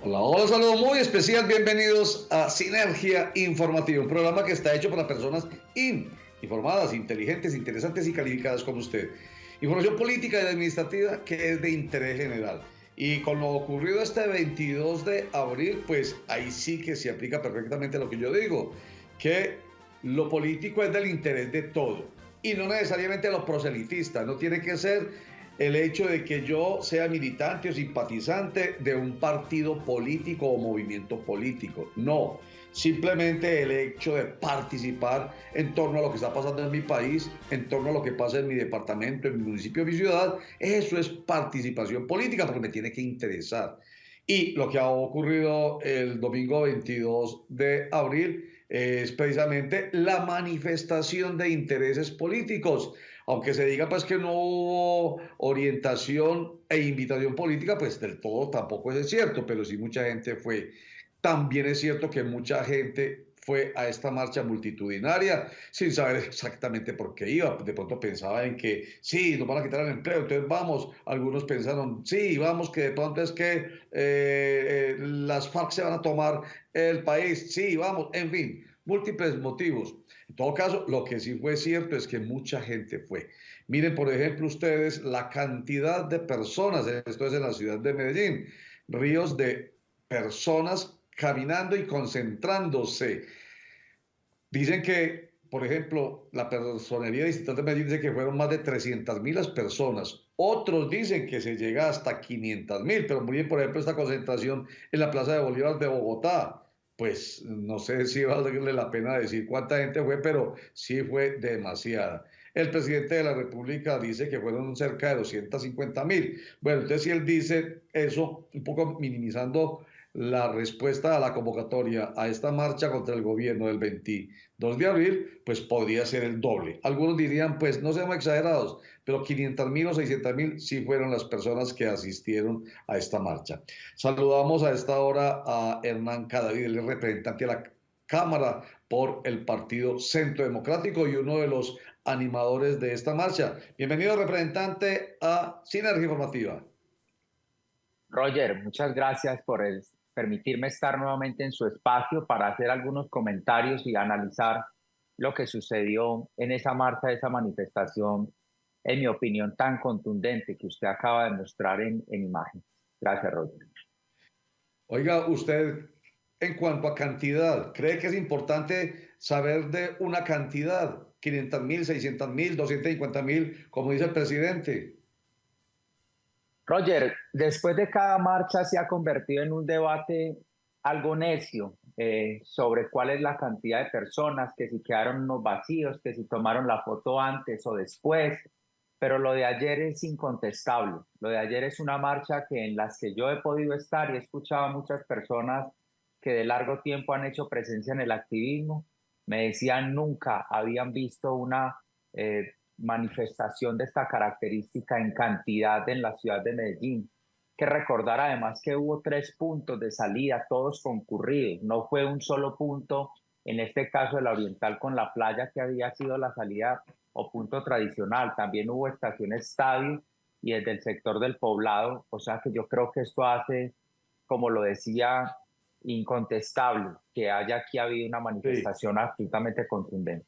Hola, hola, saludo muy especial, bienvenidos a Sinergia Informativa, un programa que está hecho para personas informadas, inteligentes, interesantes y calificadas como usted. Información política y administrativa que es de interés general. Y con lo ocurrido este 22 de abril, pues ahí sí que se aplica perfectamente lo que yo digo, que lo político es del interés de todo y no necesariamente lo proselitista, no tiene que ser el hecho de que yo sea militante o simpatizante de un partido político o movimiento político. No, simplemente el hecho de participar en torno a lo que está pasando en mi país, en torno a lo que pasa en mi departamento, en mi municipio, en mi ciudad, eso es participación política porque me tiene que interesar. Y lo que ha ocurrido el domingo 22 de abril es precisamente la manifestación de intereses políticos. Aunque se diga pues que no hubo orientación e invitación política, pues del todo tampoco es cierto, pero sí mucha gente fue. También es cierto que mucha gente fue a esta marcha multitudinaria sin saber exactamente por qué iba. De pronto pensaba en que sí, nos van a quitar el empleo, entonces vamos. Algunos pensaron, sí, vamos, que de pronto es que las FARC se van a tomar el país, sí, vamos, en fin, múltiples motivos. En todo caso, lo que sí fue cierto es que mucha gente fue. Miren, por ejemplo, ustedes la cantidad de personas, esto es en la ciudad de Medellín, ríos de personas caminando y concentrándose. Dicen que, por ejemplo, la personería distrital de Medellín dice que fueron más de 300.000 las personas. Otros dicen que se llega hasta 500.000, pero muy bien, por ejemplo, esta concentración en la Plaza de Bolívar de Bogotá. Pues no sé si vale la pena decir cuánta gente fue, pero sí fue demasiada. El presidente de la República dice que fueron cerca de 250.000. Bueno, entonces si él dice eso, un poco minimizando la respuesta a la convocatoria a esta marcha contra el gobierno del 22 de abril, pues podría ser el doble. Algunos dirían, pues no seamos exagerados, pero 500.000 o 600.000 sí fueron las personas que asistieron a esta marcha. Saludamos a esta hora a Hernán Cadavid, el representante de la Cámara por el Partido Centro Democrático y uno de los animadores de esta marcha. Bienvenido, representante, a Sinergia Informativa. Roger, muchas gracias por permitirme estar nuevamente en su espacio para hacer algunos comentarios y analizar lo que sucedió en esa marcha, esa manifestación, en mi opinión, tan contundente que usted acaba de mostrar en imágenes. Gracias, Roger. Oiga, usted, en cuanto a cantidad, ¿cree que es importante saber de una cantidad? 500.000, 600.000, 250.000, como dice el presidente. Roger, después de cada marcha se ha convertido en un debate algo necio sobre cuál es la cantidad de personas, que si quedaron unos vacíos, que si tomaron la foto antes o después, pero lo de ayer es incontestable. Lo de ayer es una marcha que en las que yo he podido estar y he escuchado a muchas personas que de largo tiempo han hecho presencia en el activismo, me decían nunca habían visto una manifestación de esta característica en cantidad en la ciudad de Medellín. Que recordar además que hubo 3 puntos de salida, todos concurridos, no fue un solo punto, en este caso de la Oriental con la playa que había sido la salida o punto tradicional, también hubo estación estadio y desde el sector del Poblado, o sea que yo creo que esto hace, como lo decía, incontestable que haya aquí habido una Sí. manifestación absolutamente contundente.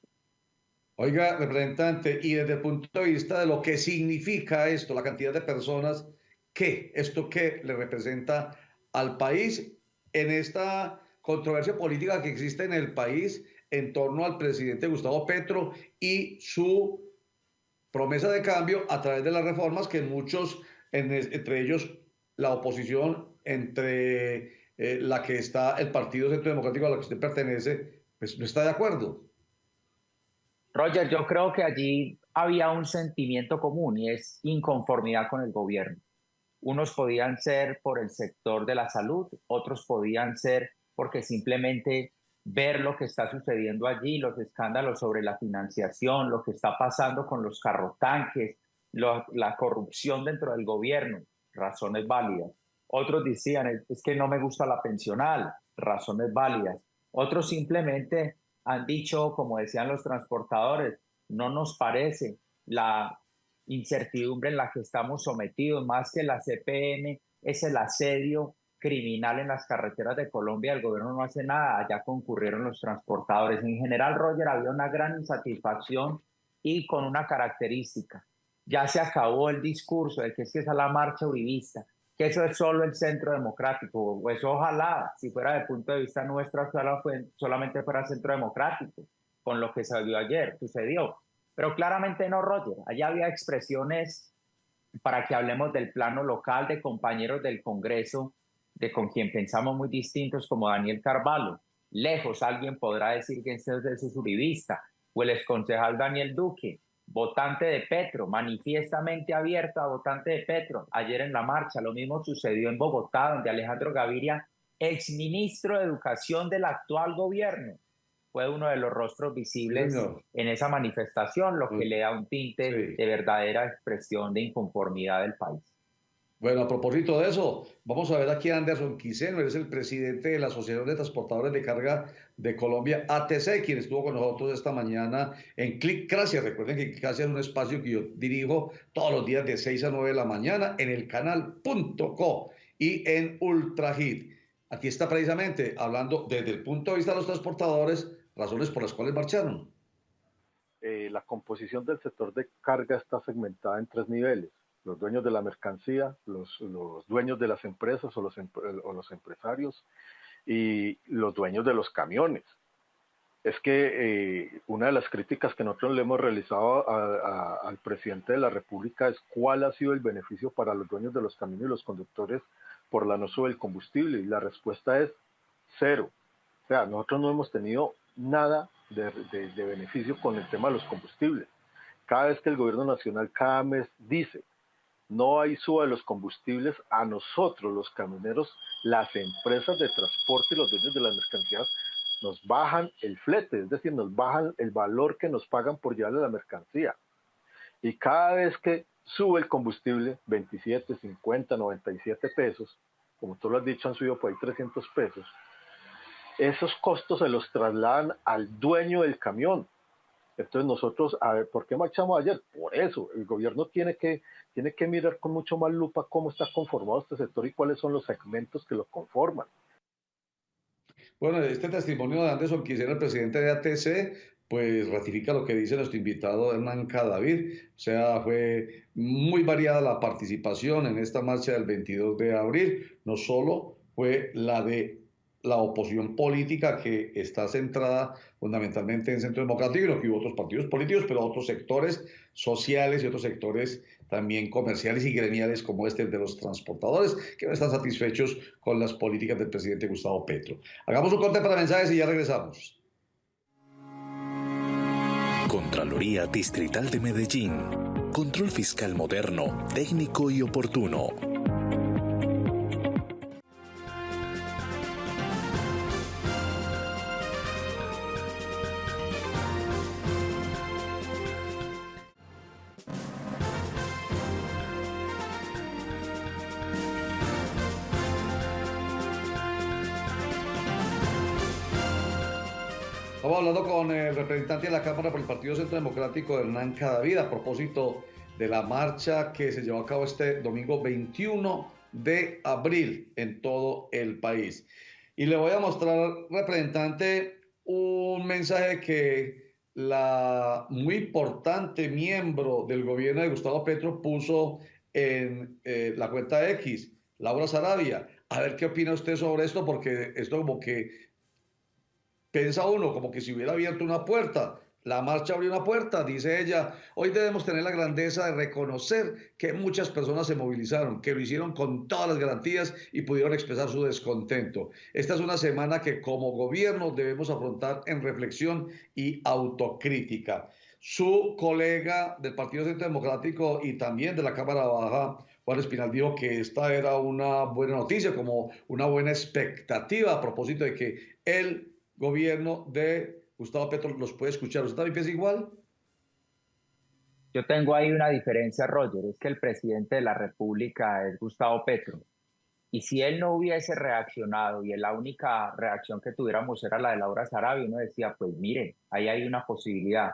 Oiga, representante, y desde el punto de vista de lo que significa esto, la cantidad de personas, ¿qué? ¿Esto qué le representa al país en esta controversia política que existe en el país en torno al presidente Gustavo Petro y su promesa de cambio a través de las reformas que muchos, entre ellos la oposición, entre la que está el Partido Centro Democrático a la que usted pertenece, pues no está de acuerdo? Roger, yo creo que allí había un sentimiento común y es inconformidad con el gobierno. Unos podían ser por el sector de la salud, otros podían ser porque simplemente ver lo que está sucediendo allí, los escándalos sobre la financiación, lo que está pasando con los carrotanques, la corrupción dentro del gobierno, razones válidas. Otros decían, es que no me gusta la pensional, razones válidas. Otros simplemente han dicho, como decían los transportadores, no nos parece la incertidumbre en la que estamos sometidos, más que la CPN, es el asedio criminal en las carreteras de Colombia, el gobierno no hace nada, allá concurrieron los transportadores. En general, Roger, había una gran insatisfacción y con una característica. Ya se acabó el discurso de que es esa es la marcha uribista, que eso es solo el centro democrático. Pues ojalá, si fuera de punto de vista nuestro, solamente fuera centro democrático, con lo que se vio ayer, sucedió. Pero claramente no, Roger. Allá había expresiones para que hablemos del plano local de compañeros del Congreso, de con quien pensamos muy distintos, como Daniel Carvalho. Lejos alguien podrá decir que ese es uribista, o el exconcejal Daniel Duque, votante de Petro, manifiestamente abierto a votante de Petro, ayer en la marcha. Lo mismo sucedió en Bogotá, donde Alejandro Gaviria, exministro de Educación del actual gobierno, fue uno de los rostros visibles en esa manifestación, lo que le da un tinte de verdadera expresión de inconformidad del país. Bueno, a propósito de eso, vamos a ver aquí a Anderson Quiseno, él es el presidente de la Asociación de Transportadores de Carga de Colombia, ATC, quien estuvo con nosotros esta mañana en Clickracia. Recuerden que Clickracia es un espacio que yo dirijo todos los días de 6 a 9 de la mañana en el canal .co y en Ultrahit. Aquí está precisamente hablando desde el punto de vista de los transportadores, razones por las cuales marcharon. La composición del sector de carga está segmentada en 3 niveles. Los dueños de la mercancía, los dueños de las empresas o los empresarios y los dueños de los camiones. Es que una de las críticas que nosotros le hemos realizado al presidente de la República es cuál ha sido el beneficio para los dueños de los camiones y los conductores por la no sube del combustible, y la respuesta es cero. O sea, nosotros no hemos tenido nada de beneficio con el tema de los combustibles. Cada vez que el gobierno nacional cada mes dice no hay suba de los combustibles, a nosotros los camioneros, las empresas de transporte y los dueños de las mercancías nos bajan el flete, es decir, nos bajan el valor que nos pagan por llevarle la mercancía. Y cada vez que sube el combustible, 27, 50, 97 pesos, como tú lo has dicho, han subido por ahí 300 pesos, esos costos se los trasladan al dueño del camión. Entonces nosotros, a ver, ¿por qué marchamos ayer? Por eso, el gobierno tiene que mirar con mucho más lupa cómo está conformado este sector y cuáles son los segmentos que lo conforman. Bueno, este testimonio de Anderson Quiseno, el presidente de ATC, pues ratifica lo que dice nuestro invitado Hernán Cadavid. O sea, fue muy variada la participación en esta marcha del 22 de abril. No solo fue la de la oposición política, que está centrada fundamentalmente en Centro Democrático, sino que hubo otros partidos políticos, pero otros sectores sociales y otros sectores también comerciales y gremiales, como este de los transportadores, que no están satisfechos con las políticas del presidente Gustavo Petro. Hagamos un corte para mensajes y ya regresamos. Contraloría Distrital de Medellín. Control fiscal moderno, técnico y oportuno. Estamos hablando con el representante de la Cámara por el Partido Centro Democrático, Hernán Cadavid, a propósito de la marcha que se llevó a cabo este domingo 21 de abril en todo el país. Y le voy a mostrar, representante, un mensaje que la muy importante miembro del gobierno de Gustavo Petro puso en la cuenta X, Laura Sarabia. A ver qué opina usted sobre esto, porque esto como que piensa uno como que si hubiera abierto una puerta. La marcha abrió una puerta, dice ella. Hoy debemos tener la grandeza de reconocer que muchas personas se movilizaron, que lo hicieron con todas las garantías y pudieron expresar su descontento. Esta es una semana que como gobierno debemos afrontar en reflexión y autocrítica. Su colega del Partido Centro Democrático y también de la Cámara Baja, Juan Espinal, dijo que esta era una buena noticia, como una buena expectativa a propósito de que el gobierno de Gustavo Petro los puede escuchar. ¿Usted también piensa igual? Yo tengo ahí una diferencia, Roger, es que el presidente de la República es Gustavo Petro. Y si él no hubiese reaccionado y la única reacción que tuviéramos era la de Laura Sarabia, uno decía, pues mire, ahí hay una posibilidad.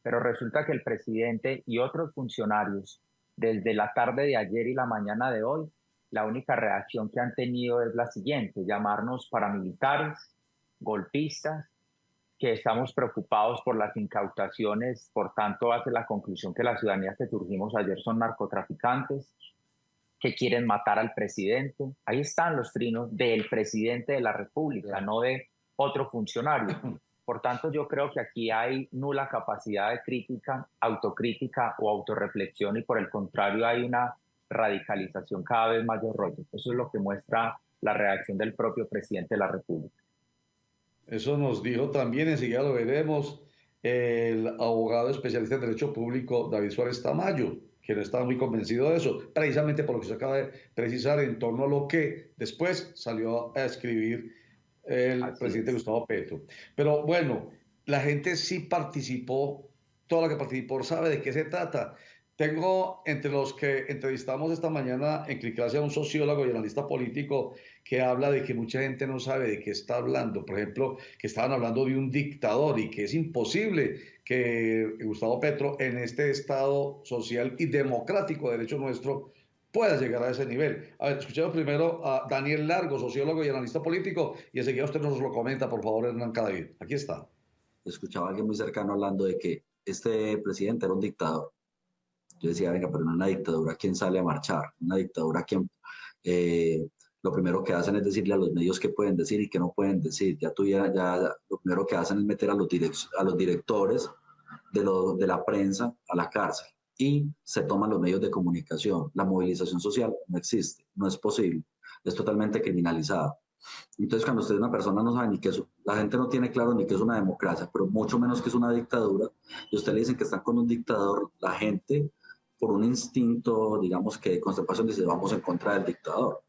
Pero resulta que el presidente y otros funcionarios, desde la tarde de ayer y la mañana de hoy, la única reacción que han tenido es la siguiente: llamarnos paramilitares, golpistas, que estamos preocupados por las incautaciones, por tanto hace la conclusión que la ciudadanía que surgimos ayer son narcotraficantes, que quieren matar al presidente. Ahí están los trinos del presidente de la República, no de otro funcionario. Por tanto, yo creo que aquí hay nula capacidad de crítica, autocrítica o autorreflexión, y por el contrario hay una radicalización cada vez mayor, Roger. Eso es lo que muestra la reacción del propio presidente de la República. Eso nos dijo también, enseguida lo veremos, el abogado especialista en Derecho Público David Suárez Tamayo, que no estaba muy convencido de eso, precisamente por lo que se acaba de precisar en torno a lo que después salió a escribir el presidente Gustavo Petro. Pero bueno, la gente sí participó, toda la que participó sabe de qué se trata. Tengo entre los que entrevistamos esta mañana en Cliclase a un sociólogo y analista político que habla de que mucha gente no sabe de qué está hablando. Por ejemplo, que estaban hablando de un dictador y que es imposible que Gustavo Petro, en este Estado social y democrático de derecho nuestro, pueda llegar a ese nivel. A ver, escuchemos primero a Daniel Largo, sociólogo y analista político, y enseguida usted nos lo comenta, por favor, Hernán Cadavid. Aquí está. Escuchaba a alguien muy cercano hablando de que este presidente era un dictador. Yo decía, venga, pero en una dictadura, ¿quién sale a marchar? Una dictadura, ¿quién? Lo primero que hacen es decirle a los medios qué pueden decir y qué no pueden decir. Ya lo primero que hacen es meter a los directores de la prensa a la cárcel. Y se toman los medios de comunicación. La movilización social no existe, no es posible, es totalmente criminalizada. Entonces, cuando usted es una persona, no sabe ni qué es, la gente no tiene claro ni qué es una democracia, pero mucho menos que es una dictadura, y usted le dicen que están con un dictador, la gente, por un instinto, digamos que de conservación, dice, vamos en contra del dictador.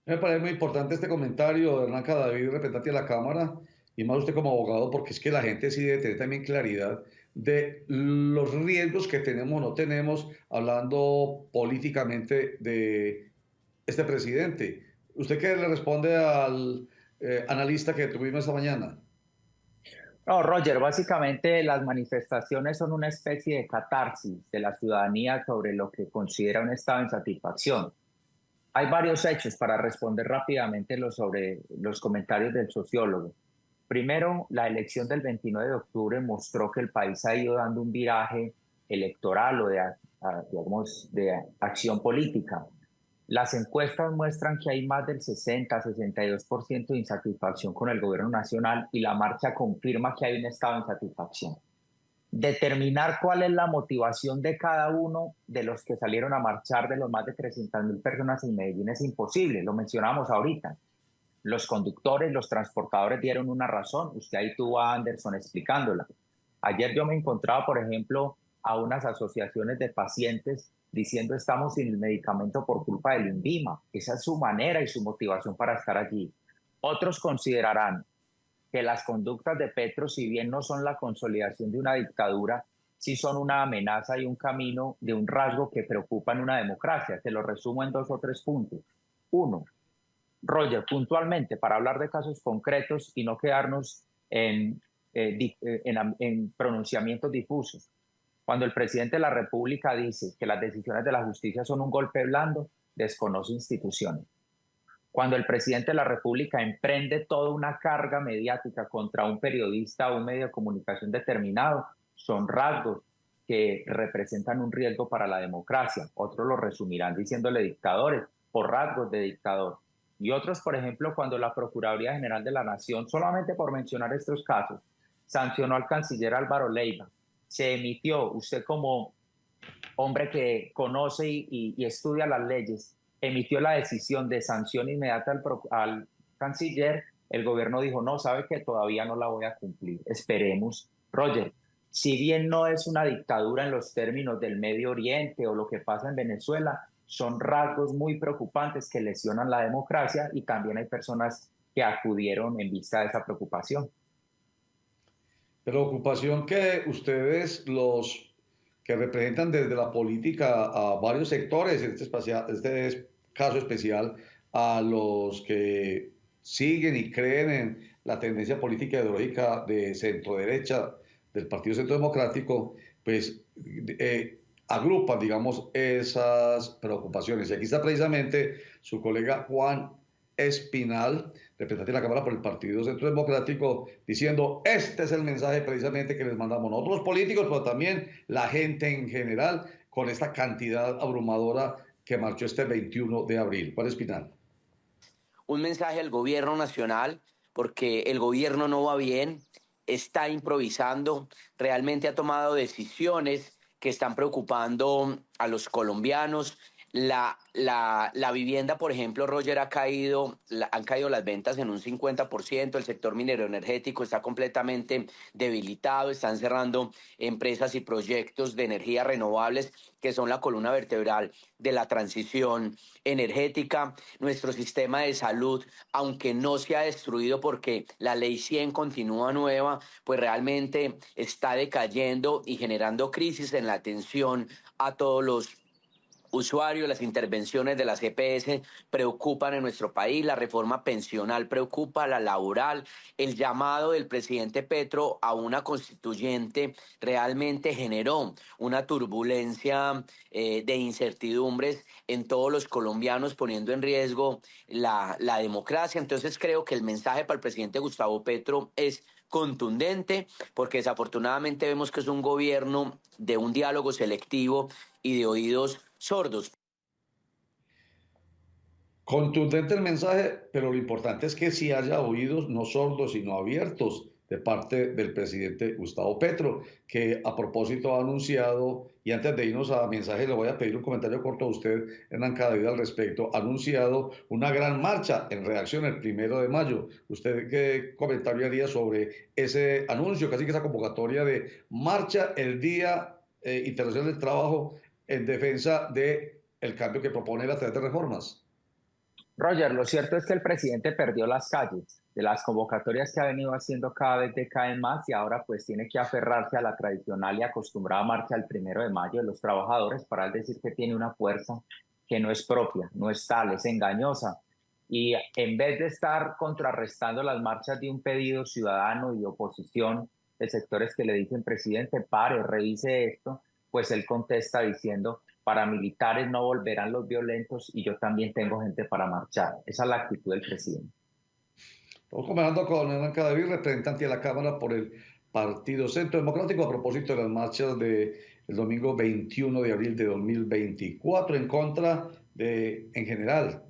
Me parece muy importante este comentario de Hernán Cadavid, representante de la Cámara, y más usted como abogado, porque es que la gente sí debe tener también claridad de los riesgos que tenemos o no tenemos, hablando políticamente de este presidente. ¿Usted qué le responde al analista que tuvimos esta mañana? No, Roger, básicamente las manifestaciones son una especie de catarsis de la ciudadanía sobre lo que considera un estado de insatisfacción. Hay varios hechos para responder rápidamente sobre los comentarios del sociólogo. Primero, la elección del 29 de octubre mostró que el país ha ido dando un viraje electoral o digamos, de acción política. Las encuestas muestran que hay más del 60-62% de insatisfacción con el gobierno nacional, y la marcha confirma que hay un estado de insatisfacción. Determinar cuál es la motivación de cada uno de los que salieron a marchar, de los más de 300.000 personas en Medellín, es imposible, lo mencionamos ahorita. Los conductores, los transportadores dieron una razón, usted ahí tuvo a Anderson explicándola. Ayer yo me encontraba, por ejemplo, a unas asociaciones de pacientes diciendo estamos sin el medicamento por culpa del INVIMA. Esa es su manera y su motivación para estar allí. Otros considerarán que las conductas de Petro, si bien no son la consolidación de una dictadura, sí son una amenaza y un camino de un rasgo que preocupa en una democracia. Te lo resumo en 2 o 3 puntos. Uno, Roger, puntualmente, para hablar de casos concretos y no quedarnos en pronunciamientos difusos. Cuando el presidente de la República dice que las decisiones de la justicia son un golpe blando, desconoce instituciones. Cuando el presidente de la República emprende toda una carga mediática contra un periodista o un medio de comunicación determinado, son rasgos que representan un riesgo para la democracia. Otros lo resumirán diciéndole dictadores por rasgos de dictador. Y otros, por ejemplo, cuando la Procuraduría General de la Nación, solamente por mencionar estos casos, sancionó al canciller Álvaro Leiva. Se emitió, usted como hombre que conoce y estudia las leyes, emitió la decisión de sanción inmediata al canciller. El gobierno dijo, no, sabe que todavía no la voy a cumplir, esperemos. Roger, si bien no es una dictadura en los términos del Medio Oriente o lo que pasa en Venezuela, son rasgos muy preocupantes que lesionan la democracia, y también hay personas que acudieron en vista de esa preocupación. Preocupación que ustedes, los que representan desde la política a varios sectores, en este caso especial, a los que siguen y creen en la tendencia política ideológica de centro-derecha del Partido Centro Democrático, pues agrupan, digamos, esas preocupaciones. Y aquí está precisamente su colega Juan Espinal, representante de la Cámara por el Partido Centro Democrático, diciendo, este es el mensaje precisamente que les mandamos nosotros los políticos, pero también la gente en general, con esta cantidad abrumadora que marchó este 21 de abril. Juan Espinal. Un mensaje al gobierno nacional, porque el gobierno no va bien, está improvisando, realmente ha tomado decisiones que están preocupando a los colombianos. La vivienda, por ejemplo, Roger, han caído las ventas en un 50%, el sector minero energético está completamente debilitado, están cerrando empresas y proyectos de energías renovables que son la columna vertebral de la transición energética. Nuestro sistema de salud, aunque no se ha destruido porque la ley 100 continúa nueva, pues realmente está decayendo y generando crisis en la atención a todos los usuarios. Las intervenciones de las EPS preocupan en nuestro país, la reforma pensional preocupa, la laboral, el llamado del presidente Petro a una constituyente realmente generó una turbulencia de incertidumbres en todos los colombianos, poniendo en riesgo la democracia. Entonces creo que el mensaje para el presidente Gustavo Petro es contundente, porque desafortunadamente vemos que es un gobierno de un diálogo selectivo y de oídos sordos. Contundente el mensaje, pero lo importante es que sí haya oídos no sordos, sino abiertos de parte del presidente Gustavo Petro, que a propósito ha anunciado, y antes de irnos a mensaje le voy a pedir un comentario corto a usted, Hernán Cadavid, al respecto, ha anunciado una gran marcha en reacción el 1 de mayo. ¿Usted qué comentario haría sobre ese anuncio, casi que esa convocatoria de marcha el Día Internacional del Trabajo en defensa del cambio que propone él a través de reformas? Roger, lo cierto es que el presidente perdió las calles de las convocatorias que ha venido haciendo cada vez decaen más y ahora pues tiene que aferrarse a la tradicional y acostumbrada marcha del 1 de mayo de los trabajadores para decir que tiene una fuerza que no es propia, no es tal, es engañosa. Y en vez de estar contrarrestando las marchas de un pedido ciudadano y de oposición de sectores que le dicen, presidente, pare, revise esto, pues él contesta diciendo, paramilitares no volverán los violentos y yo también tengo gente para marchar. Esa es la actitud del presidente. Estamos conversando con Hernán Cadavid, representante de la Cámara por el Partido Centro Democrático, a propósito de las marchas del domingo 21 de abril de 2024 en contra de, en general.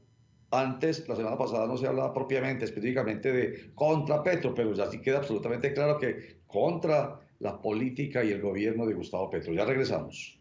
Antes, la semana pasada no se hablaba propiamente, específicamente de contra Petro, pero ya sí queda absolutamente claro que contra la política y el gobierno de Gustavo Petro. Ya regresamos.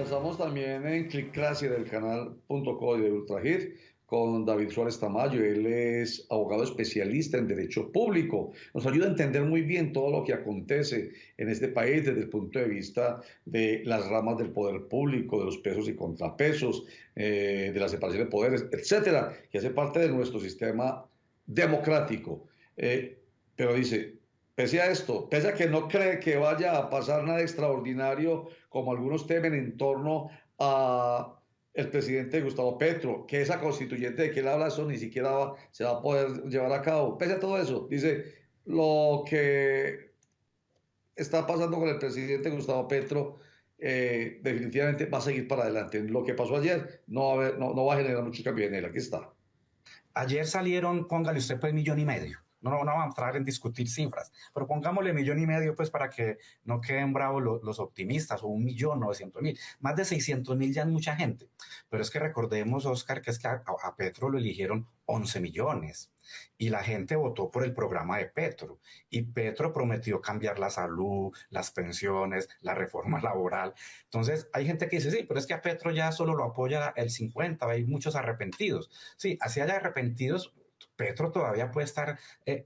Estamos también en Clickracia del canal.co de Ultrahit con David Suárez Tamayo. Él es abogado especialista en derecho público. Nos ayuda a entender muy bien todo lo que acontece en este país desde el punto de vista de las ramas del poder público, de los pesos y contrapesos, de la separación de poderes, etcétera, que hace parte de nuestro sistema democrático. Pero dice, pese a esto, pese a que no cree que vaya a pasar nada extraordinario, como algunos temen en torno a el presidente Gustavo Petro, que esa constituyente de que él habla, eso ni siquiera se va a poder llevar a cabo. Pese a todo eso, dice, lo que está pasando con el presidente Gustavo Petro definitivamente va a seguir para adelante. Lo que pasó ayer no va a generar mucho cambio en él. Aquí está. Ayer salieron, póngale usted pues 1,5 millones. No vamos a entrar en discutir cifras, pero pongámosle 1,5 millones pues para que no queden bravos los optimistas, o 1.900.000. Más de 600.000 ya es mucha gente. Pero es que recordemos, Oscar, que es que a Petro lo eligieron 11 millones y la gente votó por el programa de Petro. Y Petro prometió cambiar la salud, las pensiones, la reforma laboral. Entonces hay gente que dice, sí, pero es que a Petro ya solo lo apoya el 50, hay muchos arrepentidos. Sí, así haya arrepentidos, Petro todavía puede estar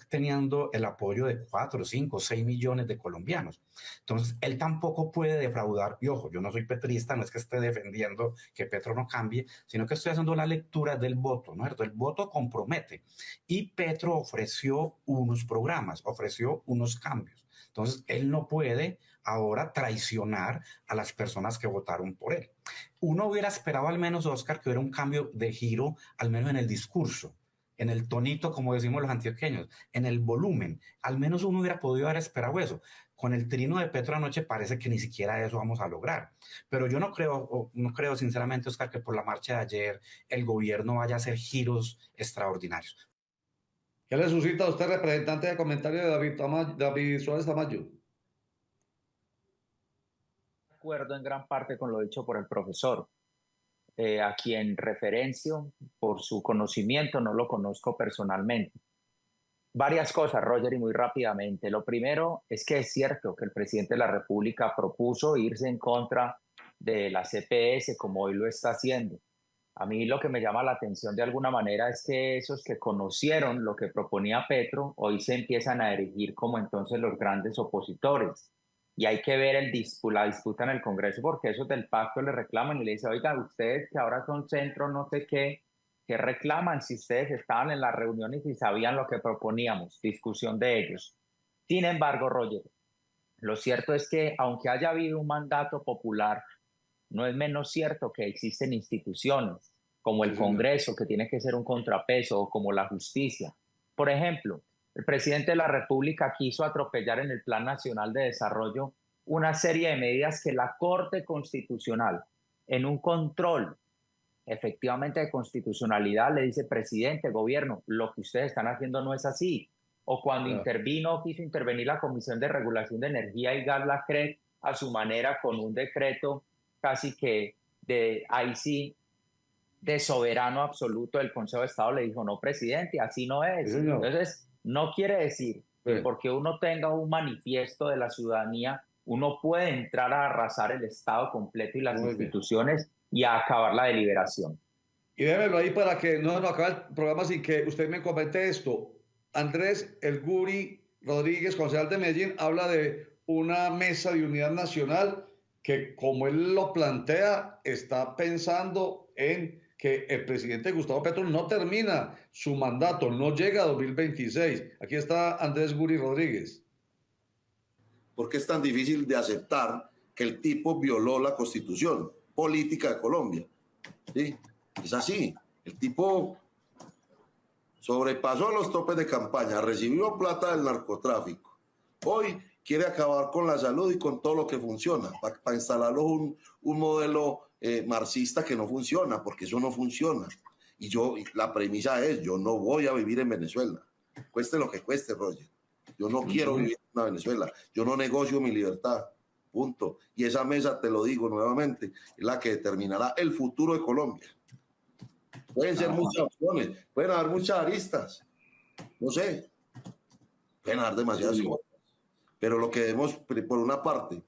teniendo el apoyo de 4, 5, 6 millones de colombianos. Entonces, él tampoco puede defraudar. Y ojo, yo no soy petrista, no es que esté defendiendo que Petro no cambie, sino que estoy haciendo la lectura del voto, ¿no es cierto? El voto compromete. Y Petro ofreció unos programas, ofreció unos cambios. Entonces, él no puede ahora traicionar a las personas que votaron por él. Uno hubiera esperado al menos, Oscar, que hubiera un cambio de giro, al menos en el discurso, en el tonito, como decimos los antioqueños, en el volumen. Al menos uno hubiera podido haber esperado eso. Con el trino de Petro anoche parece que ni siquiera eso vamos a lograr. Pero yo no creo sinceramente, Oscar, que por la marcha de ayer el gobierno vaya a hacer giros extraordinarios. ¿Qué le suscita a usted, representante de comentario de David Suárez Tamayo? De acuerdo en gran parte con lo dicho por el profesor, a quien referencio por su conocimiento, no lo conozco personalmente. Varias cosas, Roger, y muy rápidamente. Lo primero es que es cierto que el presidente de la República propuso irse en contra de la CPS, como hoy lo está haciendo. A mí lo que me llama la atención de alguna manera es que esos que conocieron lo que proponía Petro, hoy se empiezan a erigir como entonces los grandes opositores. Y hay que ver la disputa en el Congreso, porque esos del pacto le reclaman y le dicen, oiga, ustedes que ahora son centro no sé qué, ¿qué reclaman si ustedes estaban en las reuniones y sabían lo que proponíamos? Discusión de ellos. Sin embargo, Roger, lo cierto es que aunque haya habido un mandato popular, no es menos cierto que existen instituciones como el Congreso, que tiene que ser un contrapeso, o como la justicia. Por ejemplo, el presidente de la República quiso atropellar en el Plan Nacional de Desarrollo una serie de medidas que la Corte Constitucional, en un control efectivamente de constitucionalidad, le dice, presidente, gobierno, lo que ustedes están haciendo no es así. O cuando quiso intervenir la Comisión de Regulación de Energía y Gas, la CREG, a su manera, con un decreto casi que ahí sí, de soberano absoluto del Consejo de Estado, le dijo, no, presidente, así no es. Sí, entonces, no quiere decir que porque uno tenga un manifiesto de la ciudadanía, uno puede entrar a arrasar el Estado completo y las instituciones y a acabar la deliberación. Y démelo ahí para que no nos acabe el programa sin que usted me comente esto. Andrés El Guri Rodríguez, concejal de Medellín, habla de una mesa de unidad nacional que, como él lo plantea, está pensando en que el presidente Gustavo Petro no termina su mandato, no llega a 2026. Aquí está Andrés Guri Rodríguez. ¿Por qué es tan difícil de aceptar que el tipo violó la Constitución política de Colombia? ¿Sí? Es así. El tipo sobrepasó los topes de campaña, recibió plata del narcotráfico. Hoy quiere acabar con la salud y con todo lo que funciona, para instalarlo un modelo marxista que no funciona, porque eso no funciona. Y la premisa es, yo no voy a vivir en Venezuela, cueste lo que cueste, Roger. Yo no quiero vivir en Venezuela, yo no negocio mi libertad, punto. Y esa mesa, te lo digo nuevamente, es la que determinará el futuro de Colombia. Pueden ser muchas opciones, pueden haber muchas aristas, no sé, pueden haber demasiadas cosas. Pero lo que debemos, por una parte,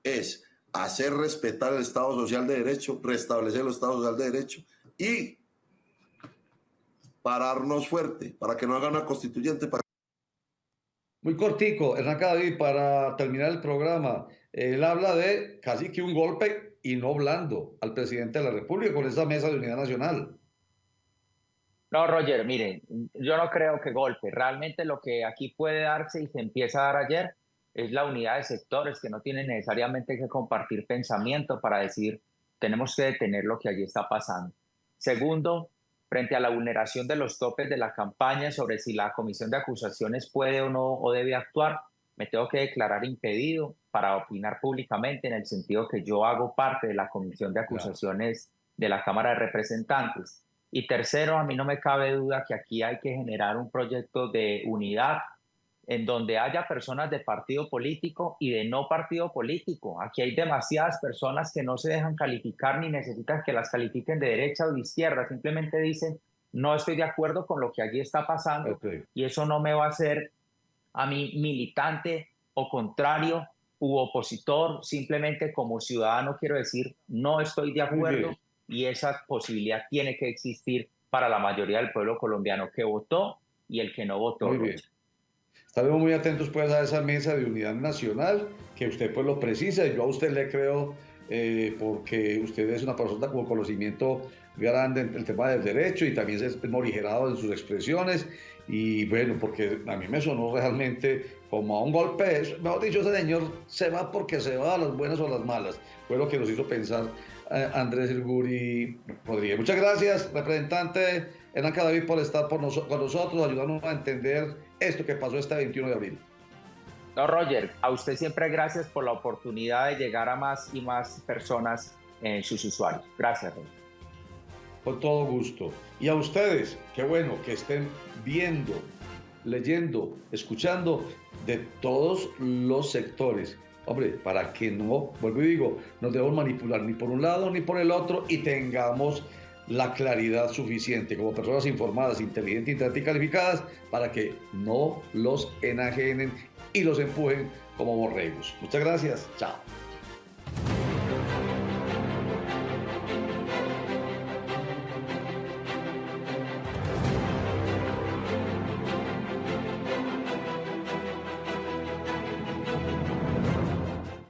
es hacer respetar el Estado Social de Derecho, restablecer el Estado Social de Derecho y pararnos fuerte para que no hagan una constituyente. Muy cortico, Hernán Cadavid, para terminar el programa. Él habla de casi que un golpe y no blando al presidente de la República con esa mesa de unidad nacional. No, Roger, miren, yo no creo que golpe. Realmente lo que aquí puede darse y se empieza a dar ayer es la unidad de sectores que no tienen necesariamente que compartir pensamiento para decir tenemos que detener lo que allí está pasando. Segundo, frente a la vulneración de los topes de la campaña sobre si la comisión de acusaciones puede o no o debe actuar, me tengo que declarar impedido para opinar públicamente en el sentido que yo hago parte de la comisión de acusaciones de la Cámara de Representantes. Y tercero, a mí no me cabe duda que aquí hay que generar un proyecto de unidad en donde haya personas de partido político y de no partido político. Aquí hay demasiadas personas que no se dejan calificar ni necesitan que las califiquen de derecha o de izquierda. Simplemente dicen, no estoy de acuerdo con lo que allí está pasando y eso no me va a hacer a mí militante o contrario u opositor. Simplemente como ciudadano quiero decir, no estoy de acuerdo. Y esa posibilidad tiene que existir para la mayoría del pueblo colombiano que votó y el que no votó. Muy bien. Estaremos muy atentos pues a esa mesa de unidad nacional, que usted pues lo precisa, y yo a usted le creo porque usted es una persona con conocimiento grande en el tema del derecho y también es morigerado en sus expresiones, y bueno, porque a mí me sonó realmente como a un golpe, mejor dicho, ese señor se va porque se va, a las buenas o a las malas, fue lo que nos hizo pensar Andrés El Guri Rodríguez. Muchas gracias, representante Hernán Cadavid, por estar con nosotros, ayudándonos a entender esto que pasó este 21 de abril. No, Roger, a usted siempre gracias por la oportunidad de llegar a más y más personas en sus usuarios. Gracias, Roger. Con todo gusto. Y a ustedes, qué bueno que estén viendo, leyendo, escuchando de todos los sectores. Hombre, para que no, vuelvo y digo, nos debemos manipular ni por un lado ni por el otro y tengamos la claridad suficiente como personas informadas, inteligentes, y calificadas para que no los enajenen y los empujen como borregos. Muchas gracias. Chao.